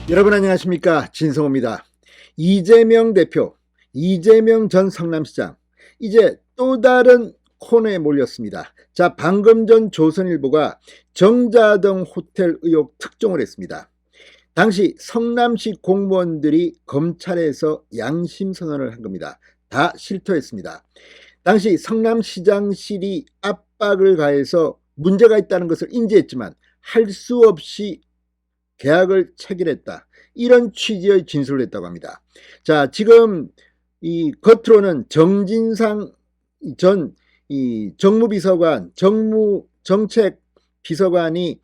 여러분 안녕하십니까, 진성호입니다. 이재명 대표, 이재명 전 성남시장, 이제 또 다른 코너에 몰렸습니다. 자, 방금 전 조선일보가 정자동 호텔 의혹 특종을 했습니다. 당시 성남시 공무원들이 검찰에서 양심 선언을 한 겁니다. 다 실토했습니다. 당시 성남시장실이 압박을 가해서 문제가 있다는 것을 인지했지만 할 수 없이 계약을 체결했다, 이런 취지의 진술을 했다고 합니다. 자, 지금 이 겉으로는 정진상 전 정무비서관, 정책비서관이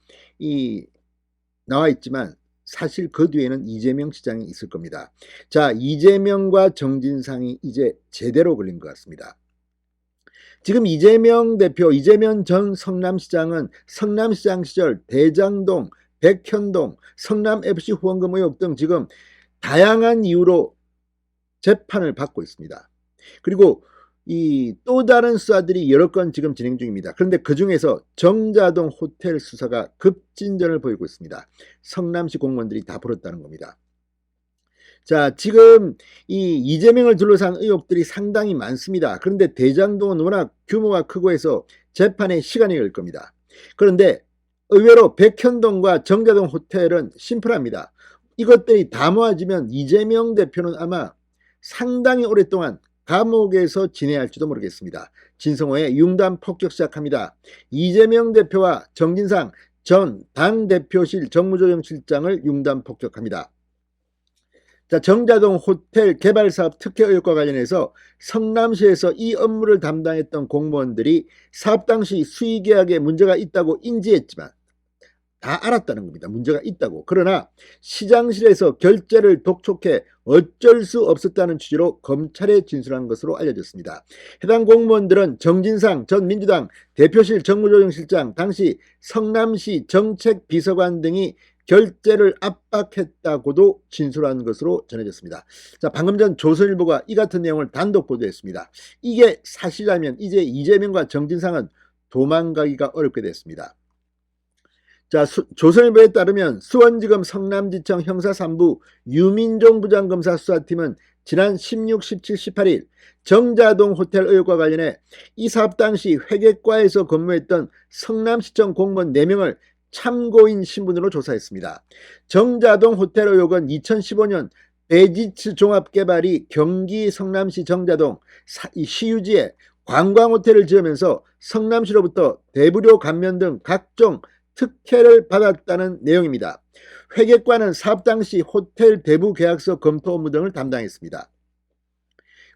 나와 있지만 사실 그 뒤에는 이재명 시장이 있을 겁니다. 자, 이재명과 정진상이 이제 제대로 걸린 것 같습니다. 지금 이재명 대표, 이재명 전 성남시장은 성남시장 시절 대장동, 백현동, 성남FC 후원금 의혹 등 지금 다양한 이유로 재판을 받고 있습니다. 그리고 이 또 다른 수사들이 여러 건 지금 진행 중입니다. 그런데 그 중에서 정자동 호텔 수사가 급진전을 보이고 있습니다. 성남시 공무원들이 다 벌었다는 겁니다. 자, 지금 이 이재명을 둘러싼 의혹들이 상당히 많습니다. 그런데 대장동은 워낙 규모가 크고 해서 재판에 시간이 걸릴 겁니다. 그런데 의외로 백현동과 정자동 호텔은 심플합니다. 이것들이 다 모아지면 이재명 대표는 아마 상당히 오랫동안 감옥에서 지내야 할지도 모르겠습니다. 진성호의 융단 폭격 시작합니다. 이재명 대표와 정진상 전 당대표실 정무조정실장을 융단 폭격합니다. 자, 정자동 호텔 개발 사업 특혜 의혹과 관련해서 성남시에서 이 업무를 담당했던 공무원들이 사업 당시 수의계약에 문제가 있다고 인지했지만 다 알았다는 겁니다. 문제가 있다고. 그러나 시장실에서 결재를 독촉해 어쩔 수 없었다는 취지로 검찰에 진술한 것으로 알려졌습니다. 해당 공무원들은 정진상 전 민주당 대표실 정무조정실장, 당시 성남시 정책비서관 등이 결재를 압박했다고도 진술한 것으로 전해졌습니다. 자, 방금 전 조선일보가 이 같은 내용을 단독 보도했습니다. 이게 사실이라면 이제 이재명과 정진상은 도망가기가 어렵게 됐습니다. 자, 조선일보에 따르면 수원지검 성남지청 형사 3부 유민종 부장검사 수사팀은 지난 16, 17, 18일 정자동 호텔 의혹과 관련해 이 사업 당시 회계과에서 근무했던 성남시청 공무원 4명을 참고인 신분으로 조사했습니다. 정자동 호텔 의혹은 2015년 베지츠 종합개발이 경기 성남시 정자동 시유지에 관광호텔을 지으면서 성남시로부터 대부료 감면 등 각종 특혜를 받았다는 내용입니다. 회계과는 사업 당시 호텔 대부 계약서 검토 업무 등을 담당했습니다.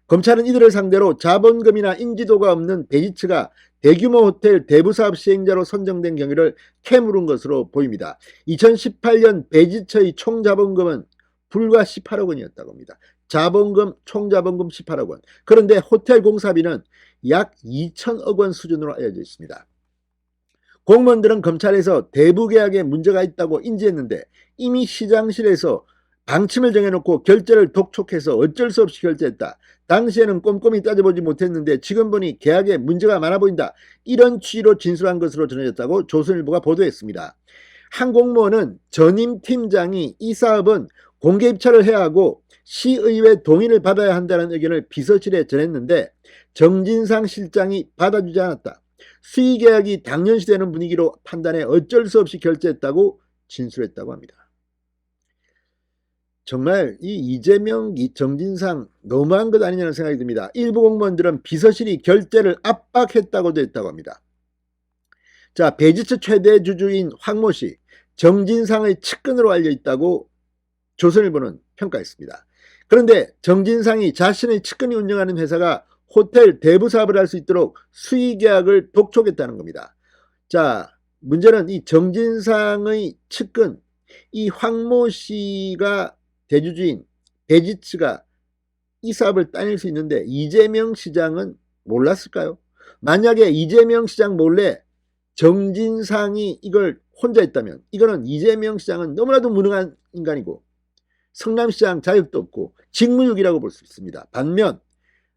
검찰은 이들을 상대로 자본금이나 인지도가 없는 베지츠가 대규모 호텔 대부 사업 시행자로 선정된 경위를 캐물은 것으로 보입니다. 2018년 베지츠의 총 자본금은 불과 18억 원이었다고 합니다. 자본금, 총 자본금 18억 원. 그런데 호텔 공사비는 약 2천억 원 수준으로 알려져 있습니다. 공무원들은 검찰에서 대부 계약에 문제가 있다고 인지했는데 이미 시장실에서 방침을 정해놓고 결재를 독촉해서 어쩔 수 없이 결재했다. 당시에는 꼼꼼히 따져보지 못했는데 지금 보니 계약에 문제가 많아 보인다. 이런 취지로 진술한 것으로 전해졌다고 조선일보가 보도했습니다. 한 공무원은 전임 팀장이 이 사업은 공개 입찰을 해야 하고 시의회 동의를 받아야 한다는 의견을 비서실에 전했는데 정진상 실장이 받아주지 않았다. 수의계약이 당연시되는 분위기로 판단해 어쩔 수 없이 결재했다고 진술했다고 합니다. 정말 이 이재명, 이 정진상 너무한 것 아니냐는 생각이 듭니다. 일부 공무원들은 비서실이 결재를 압박했다고도 했다고 합니다. 자, 베지츠 최대 주주인 황모 씨, 정진상의 측근으로 알려있다고 조선일보는 평가했습니다. 그런데 정진상이 자신의 측근이 운영하는 회사가 호텔 대부 사업을 할 수 있도록 수의계약을 독촉했다는 겁니다. 자, 문제는 이 정진상의 측근, 이 황모 씨가 대주주인 베지츠가 이 사업을 따낼 수 있는데 이재명 시장은 몰랐을까요? 만약에 이재명 시장 몰래 정진상이 이걸 혼자 했다면 이거는 이재명 시장은 너무나도 무능한 인간이고 성남시장 자격도 없고 직무유기라고 볼 수 있습니다. 반면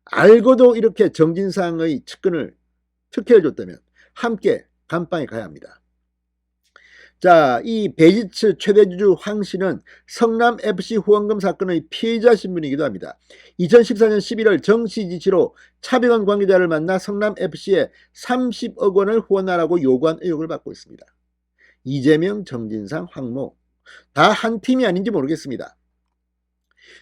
알고도 이렇게 정진상의 측근을 특혜를 줬다면 함께 감방에 가야 합니다. 자, 이 베이지츠 최대주주 황 씨는 성남FC 후원금 사건의 피해자 신분이기도 합니다. 2014년 11월 정씨 지시로 차병원 관계자를 만나 성남FC에 30억 원을 후원하라고 요구한 의혹을 받고 있습니다. 이재명, 정진상, 황모 다 한 팀이 아닌지 모르겠습니다.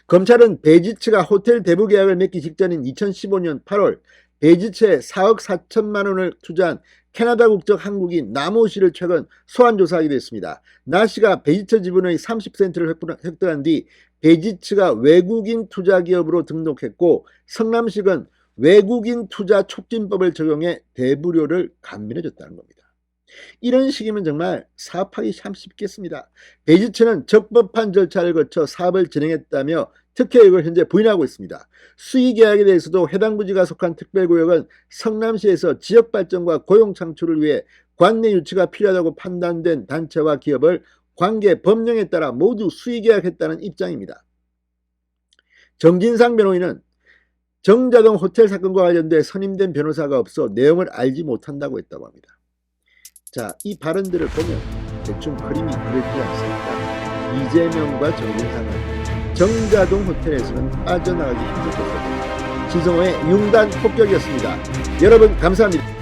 검찰은 베이지츠가 호텔 대부 계약을 맺기 직전인 2015년 8월 베이지츠에 4억 4천만 원을 투자한 캐나다 국적 한국인 나모 씨를 최근 소환 조사하게 됐습니다. 나 씨가 베이지츠 지분의 30%를 획득한 뒤 베이지츠가 외국인 투자 기업으로 등록했고 성남식은 외국인 투자 촉진법을 적용해 대부료를 감면해줬다는 겁니다. 이런 식이면 정말 사업하기 참 쉽겠습니다. 베이지츠는 적법한 절차를 거쳐 사업을 진행했다며 특혜 의혹을 현재 부인하고 있습니다. 수의 계약에 대해서도 해당 부지가 속한 특별구역은 성남시에서 지역발전과 고용 창출을 위해 관내 유치가 필요하다고 판단된 단체와 기업을 관계 법령에 따라 모두 수의 계약했다는 입장입니다. 정진상 변호인은 정자동 호텔 사건과 관련돼 선임된 변호사가 없어 내용을 알지 못한다고 했다고 합니다. 자, 이 발언들을 보면 대충 그림이 그려지지 않습니까? 이재명과 정진상은 정자동 호텔에서는 빠져나가기 힘들 것입니다. 지성호의 융단 폭격이었습니다. 여러분 감사합니다.